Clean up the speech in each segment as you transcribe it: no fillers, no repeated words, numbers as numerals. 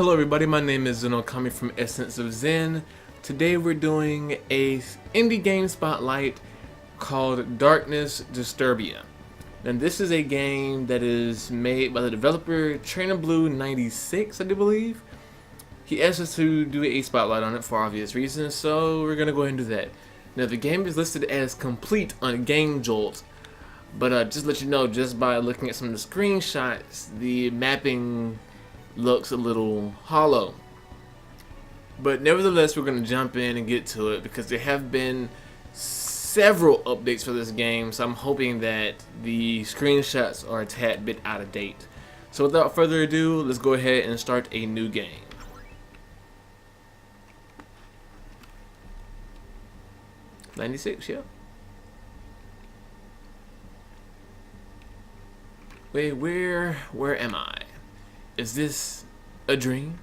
Hello everybody, my name is Zen coming from Essence of Zen. Today we're doing a indie game spotlight called Darkness Disturbia. And this is a game that is made by the developer TrainerBlue96, I do believe. He asked us to do a spotlight on it for obvious reasons, so we're gonna go ahead and do that. Now the game is listed as complete on Game Jolt, but just to let you know, just by looking at some of the screenshots, the mapping looks a little hollow. But nevertheless, we're going to jump in and get to it because there have been several updates for this game, so I'm hoping that the screenshots are a tad bit out of date. So without further ado, let's go ahead and start a new game. '96, yeah. Wait, where am I? Is this a dream?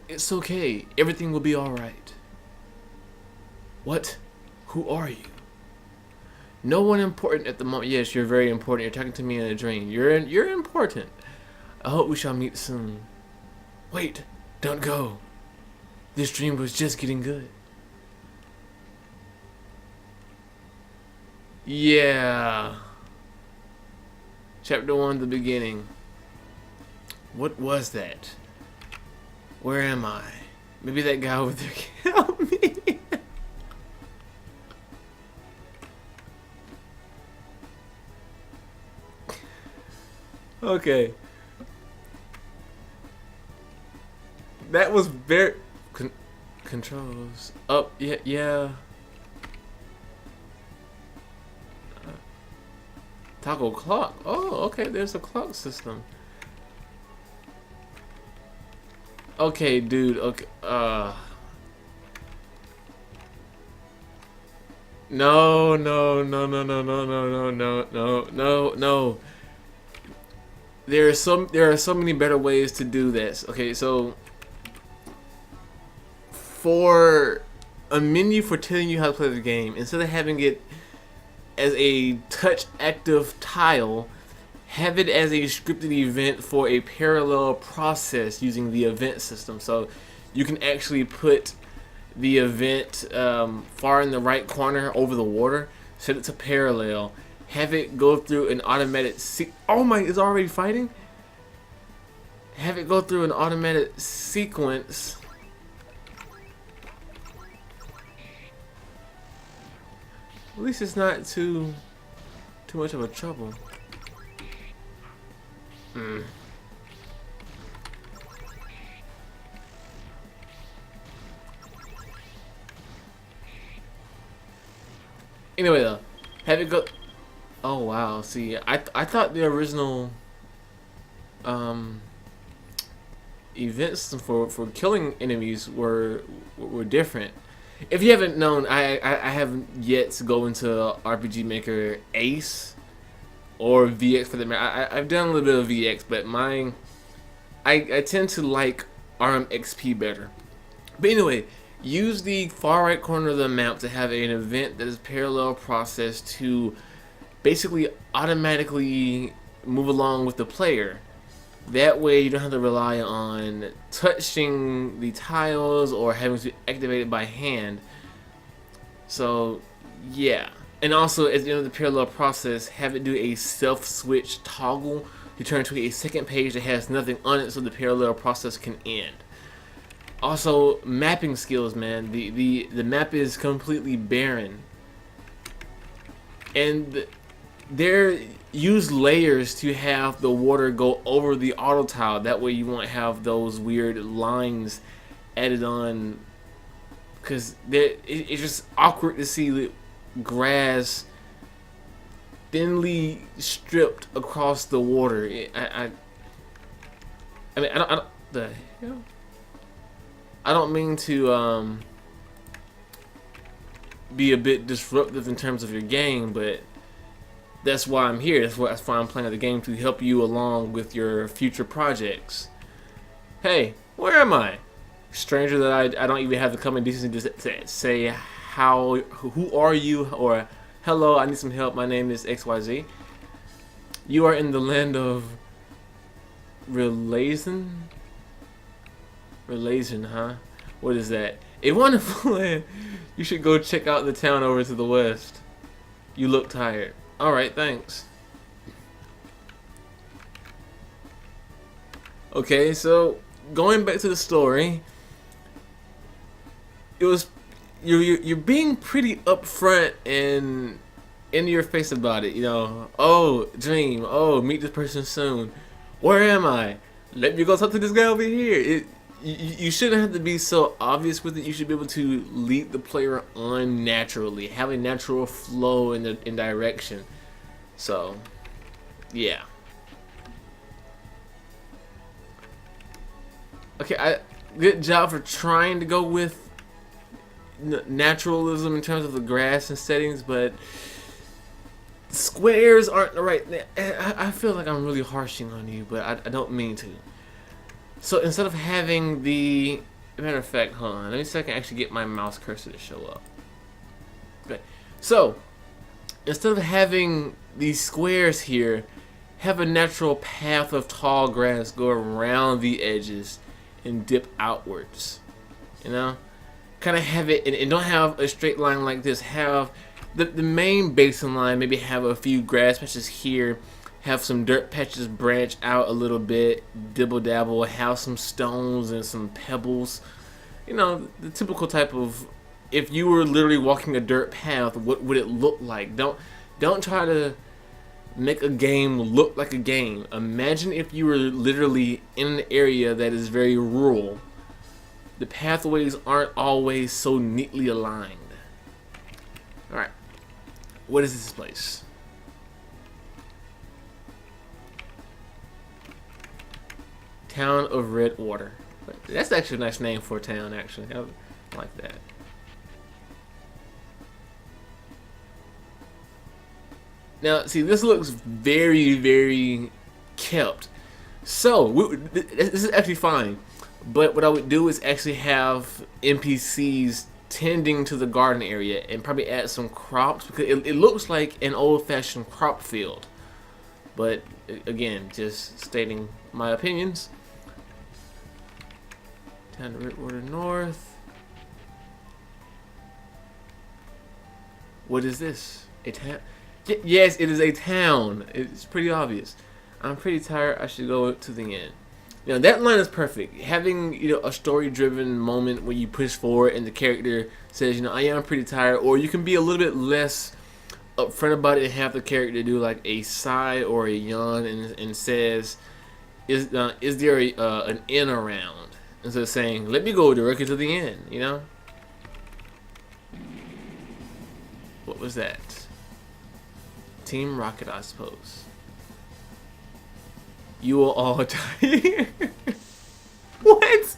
It's okay. Everything will be alright. What? Who are you? No one important at the moment. Yes, you're very important. You're talking to me in a dream. You're important. I hope we shall meet soon. Wait, don't go. This dream was just getting good. Yeah. Chapter 1, the beginning. What was that? Where am I? Maybe that guy over there can help me. Okay. That was very... controls. Oh, yeah. Toggle clock. Oh, okay, there's a clock system. Okay, dude, okay, no. There are so many better ways to do this. Okay, so for a menu for telling you how to play the game, instead of having it as a touch active tile, have it as a scripted event for a parallel process using the event system. So you can actually put the event far in the right corner over the water, set it to parallel, have it go through an automatic oh my, it's already fighting? Have it go through an automatic sequence. At least it's not too much of a trouble. Anyway though, have it go... Oh wow, see, I thought the original event system for killing enemies were different. If you haven't known, I haven't yet to go into RPG Maker Ace or VX for the matter. I've done a little bit of VX, but mine, I tend to like RMXP better. But anyway, use the far right corner of the map to have an event that is parallel process to basically automatically move along with the player. That way you don't have to rely on touching the tiles or having to activate it by hand. So yeah. And also, at the end of the parallel process, have it do a self-switch toggle to turn to a second page that has nothing on it so the parallel process can end. Also, mapping skills, man. The map is completely barren. And use layers to have the water go over the auto tile. That way you won't have those weird lines added on. Because it's just awkward to see grass thinly stripped across the water. I mean, I don't the hell? I don't mean to be a bit disruptive in terms of your game, but that's why I'm here. That's why I'm playing the game, to help you along with your future projects. Hey, where am I? Stranger that I don't even have the common decency to say who are you, or hello, I need some help, my name is XYZ. You are in the land of Relazin? Relation, huh? What is that? A wonderful land. You should go check out the town over to the west. You look tired. Alright, thanks. Okay, so going back to the story, it was you're being pretty upfront and in your face about it. You know, oh dream, oh meet this person soon. Where am I? Let me go talk to this guy over here. You shouldn't have to be so obvious with it. You should be able to lead the player on naturally, have a natural flow in direction. So, yeah. Okay, good job for trying to go with naturalism in terms of the grass and settings, but squares aren't the right. I feel like I'm really harshing on you, but I don't mean to. So instead of having the matter of fact, hold on, let me see if I can actually get my mouse cursor to show up. Okay, so instead of having these squares here, have a natural path of tall grass go around the edges and dip outwards. You know, kind of have it, and don't have a straight line like this. Have the main basin line, maybe have a few grass patches here, have some dirt patches branch out a little bit, dibble dabble, have some stones and some pebbles. You know, the typical type of, if you were literally walking a dirt path, what would it look like? Don't try to make a game look like a game. Imagine if you were literally in an area that is very rural. The pathways aren't always so neatly aligned. Alright, what is this place? Town of Redwater. That's actually a nice name for a town, actually. I like that. Now, see, this looks very, very kept. So, this is actually fine. But what I would do is actually have NPCs tending to the garden area and probably add some crops, because it looks like an old-fashioned crop field. But, again, just stating my opinions. Town of Redwater North. What is this? A town? Yes, it is a town. It's pretty obvious. I'm pretty tired. I should go to the end. You know, that line is perfect. Having, you know, a story-driven moment where you push forward and the character says, you know, I am pretty tired, or you can be a little bit less upfront about it and have the character do like a sigh or a yawn and says, is there an inn around? Instead of saying, let me go directly to the end, you know? What was that? Team Rocket, I suppose. You will all die. What?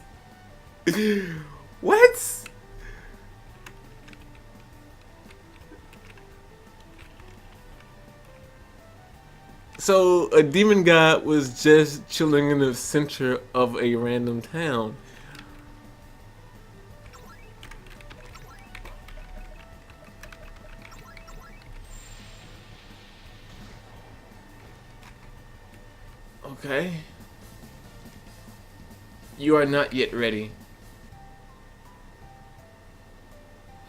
What? So a demon god was just chilling in the center of a random town. Okay. You are not yet ready.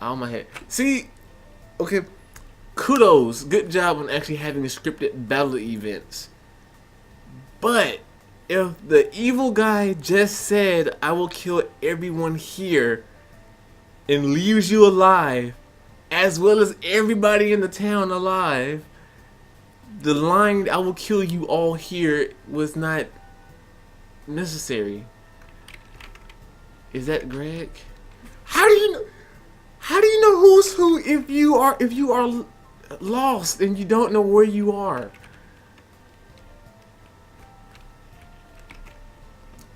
Ow, my head. See? Okay. Kudos. Good job on actually having scripted battle events. But if the evil guy just said, I will kill everyone here, and leaves you alive, as well as everybody in the town alive, the line, I will kill you all here, was not necessary. Is that Greg? How do you know? How do you know who's who if you are lost and you don't know where you are?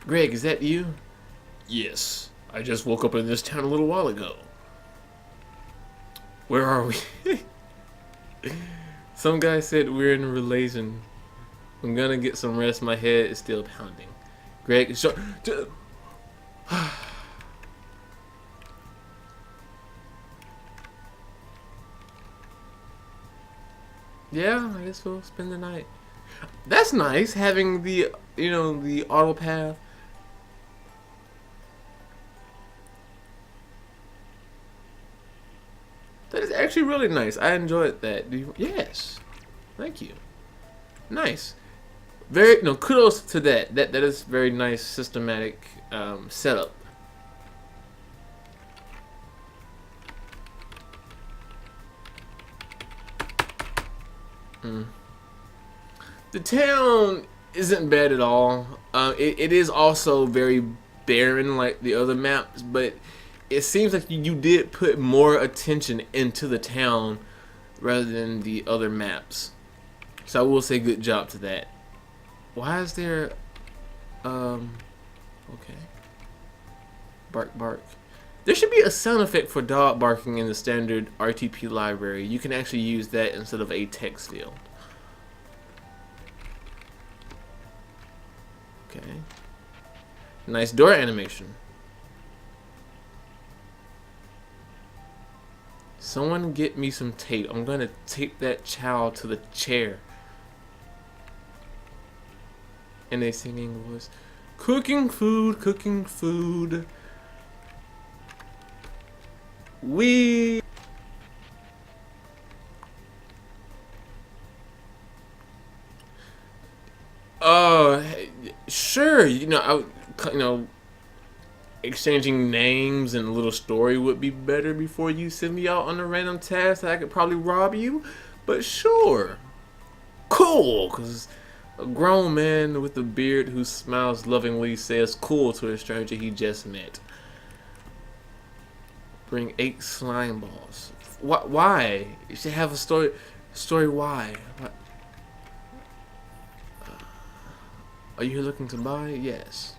Greg, is that you? Yes. I just woke up in this town a little while ago. Where are we? Some guy said we're in a relation. I'm gonna get some rest. My head is still pounding. Greg, yeah, I guess we'll spend the night. That's nice, having the, you know, the auto path. actually really nice. I enjoyed that. Yes, thank you. Nice. Very kudos to that. That is very nice systematic setup. The town isn't bad at all. It is also very barren like the other maps, but it seems like you did put more attention into the town rather than the other maps. So I will say good job to that. Why is there okay. Bark bark. There should be a sound effect for dog barking in the standard RTP library. You can actually use that instead of a text field. Okay. Nice door animation. Someone get me some tape. I'm gonna tape that child to the chair. And they singing was cooking food, cooking food. We sure, exchanging names and a little story would be better before you send me out on a random task that I could probably rob you, but sure. Cool, cuz a grown man with a beard who smiles lovingly says cool to a stranger he just met. Bring 8 slime balls. Why? You should have a story. Story why? What? Are you looking to buy? Yes.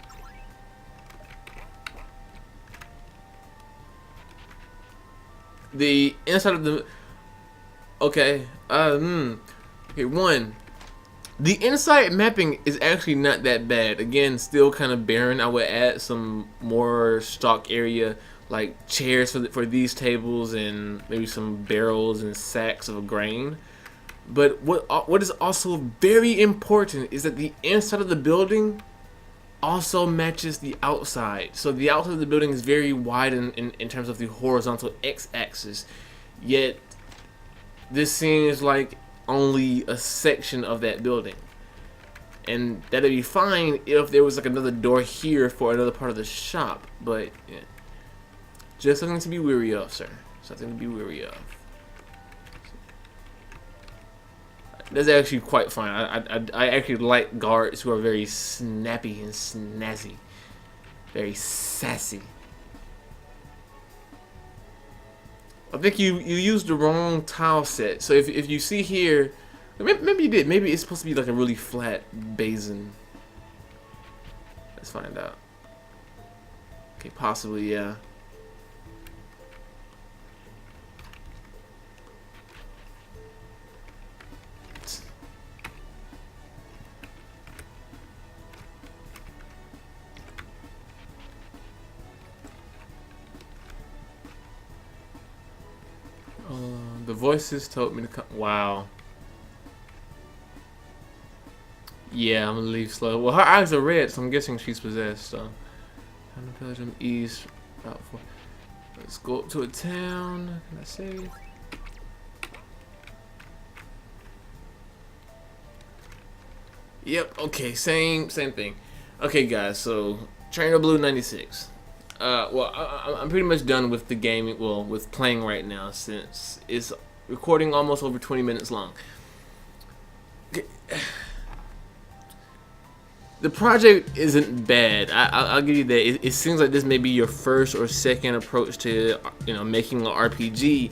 The inside of the. Okay. Okay. One. The inside mapping is actually not that bad. Again, still kind of barren. I would add some more stock area, like chairs for these tables, and maybe some barrels and sacks of grain. But what is also very important is that the inside of the building also matches the outside. So the outside of the building is very wide in terms of the horizontal x-axis, yet this seems like only a section of that building. And that'd be fine if there was like another door here for another part of the shop, but yeah. Just something to be weary of, sir. Something to be weary of. That's actually quite fine. I actually like guards who are very snappy and snazzy. Very sassy. I think you used the wrong tile set. So if you see here, maybe you did. Maybe it's supposed to be like a really flat basin. Let's find out. Okay, possibly, yeah. The voices told me to come. Wow. Yeah, I'm gonna leave slow. Well, her eyes are red, so I'm guessing she's possessed. So, time to Belgium East Route 4. Let's go up to a town. Can I save? Yep. Okay. Same thing. Okay, guys. So, Trainer Blue 96. Well, I'm pretty much done with the game. Well, with playing right now, since it's recording almost over 20 minutes long. The project isn't bad. I'll give you that. It seems like this may be your first or second approach to making an RPG,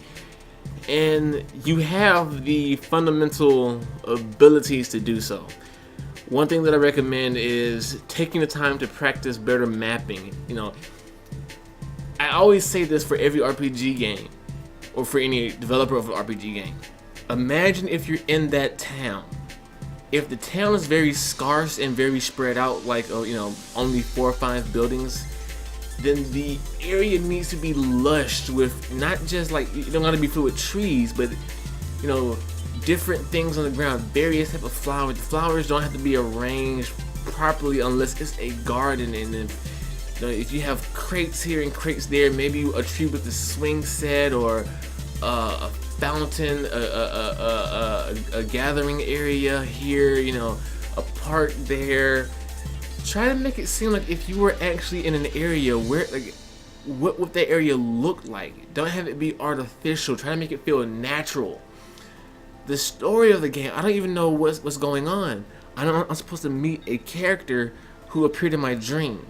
and you have the fundamental abilities to do so. One thing that I recommend is taking the time to practice better mapping. I always say this for every RPG game, or for any developer of an RPG game. Imagine if you're in that town. If the town is very scarce and very spread out, like only 4 or 5 buildings, then the area needs to be lushed with not just like you don't gotta be filled with trees, but different things on the ground, various type of flowers. The flowers don't have to be arranged properly unless it's a garden, and then if you have crates here and crates there, maybe a tree with a swing set, or a fountain, a gathering area here, you know, a park there. Try to make it seem like if you were actually in an area where, like, what would that area look like? Don't have it be artificial. Try to make it feel natural. The story of the game, I don't even know what's going on. I'm supposed to meet a character who appeared in my dream,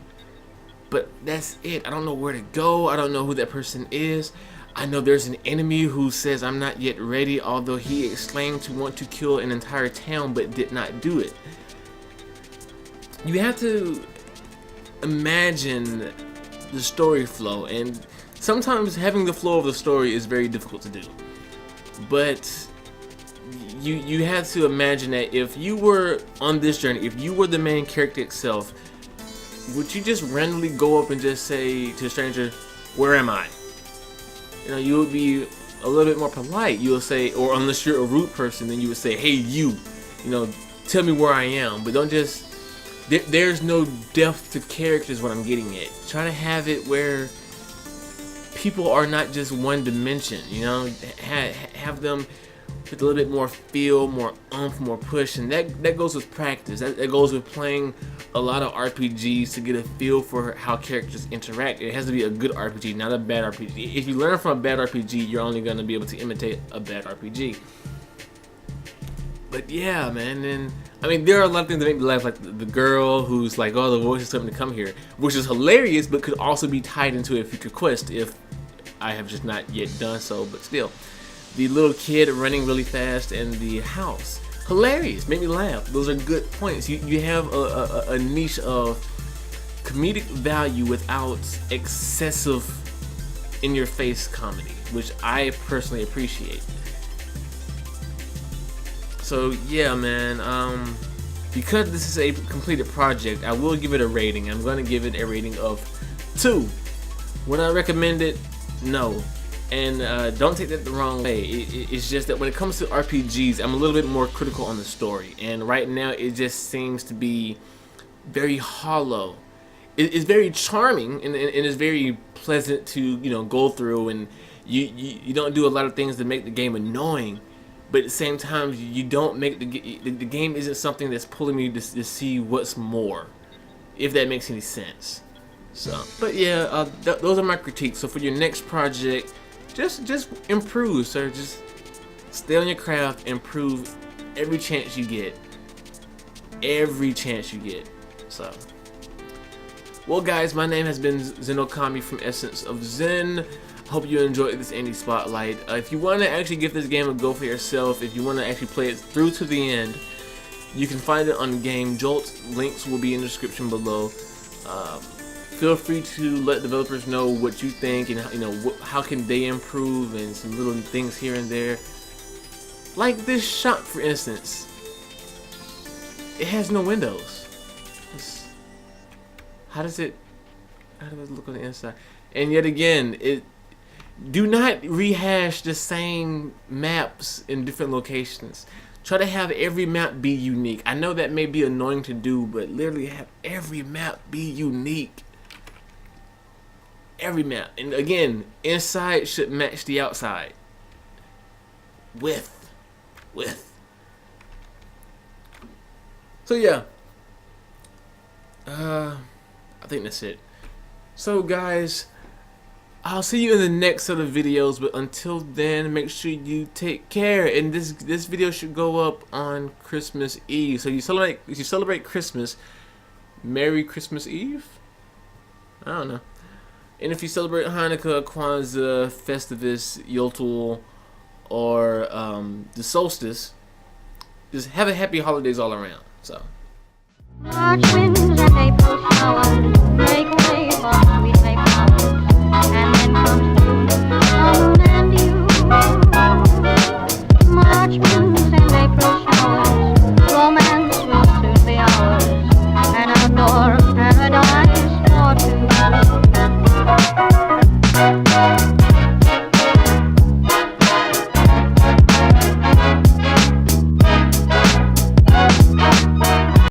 but that's it. I don't know where to go. I don't know who that person is. I know there's an enemy who says I'm not yet ready, although he exclaimed to want to kill an entire town but did not do it. You have to imagine the story flow, and sometimes having the flow of the story is very difficult to do. But you have to imagine that if you were on this journey, if you were the main character itself, would you just randomly go up and just say to a stranger, "Where am I?" You know, you would be a little bit more polite. You will say, or unless you're a rude person, then you would say, "Hey, you know, tell me where I am." But don't just, there's no depth to characters, what I'm getting at. Try to have it where people are not just one dimension, you know, have them with a little bit more feel, more oomph, more push, and that goes with practice. That goes with playing a lot of RPGs to get a feel for how characters interact. It has to be a good RPG, not a bad RPG. If you learn from a bad RPG, you're only going to be able to imitate a bad RPG. But yeah, man, and I mean, there are a lot of things that make me laugh, like the girl who's like, "Oh, the voice is something to come here," which is hilarious, but could also be tied into a future quest if I have just not yet done so, but still. The little kid running really fast and the house. Hilarious, make me laugh. Those are good points. You have a niche of comedic value without excessive in-your-face comedy, which I personally appreciate. So yeah, man, because this is a completed project, I will give it a rating. I'm going to give it a rating of 2. Would I recommend it? No. And don't take that the wrong way. It's just that when it comes to RPGs, I'm a little bit more critical on the story. And right now, it just seems to be very hollow. It's very charming and it's very pleasant to, you know, go through. And you don't do a lot of things to make the game annoying. But at the same time, you don't make the game isn't something that's pulling me to see what's more, if that makes any sense. So, but yeah, those are my critiques. So for your next project, just improve, sir. Just stay on your craft, improve every chance you get. Every chance you get. So, well, guys, my name has been Zenokami from Essence of Zen. Hope you enjoyed this indie spotlight. If you want to actually give this game a go for yourself, if you want to actually play it through to the end, you can find it on Game Jolt. Links will be in the description below. Feel free to let developers know what you think and, you know, how can they improve and some little things here and there. Like this shop, for instance. It has no windows. How does it look on the inside? And yet again, do not rehash the same maps in different locations. Try to have every map be unique. I know that may be annoying to do, but literally have every map be unique. Every map. And again, inside should match the outside. Width. So yeah. I think that's it. So guys, I'll see you in the next set of videos, but until then, make sure you take care. And this video should go up on Christmas Eve. So you celebrate Christmas, Merry Christmas Eve? I don't know. And if you celebrate Hanukkah, Kwanzaa, Festivus, Yoltul, or the solstice, just have a happy holidays all around. So.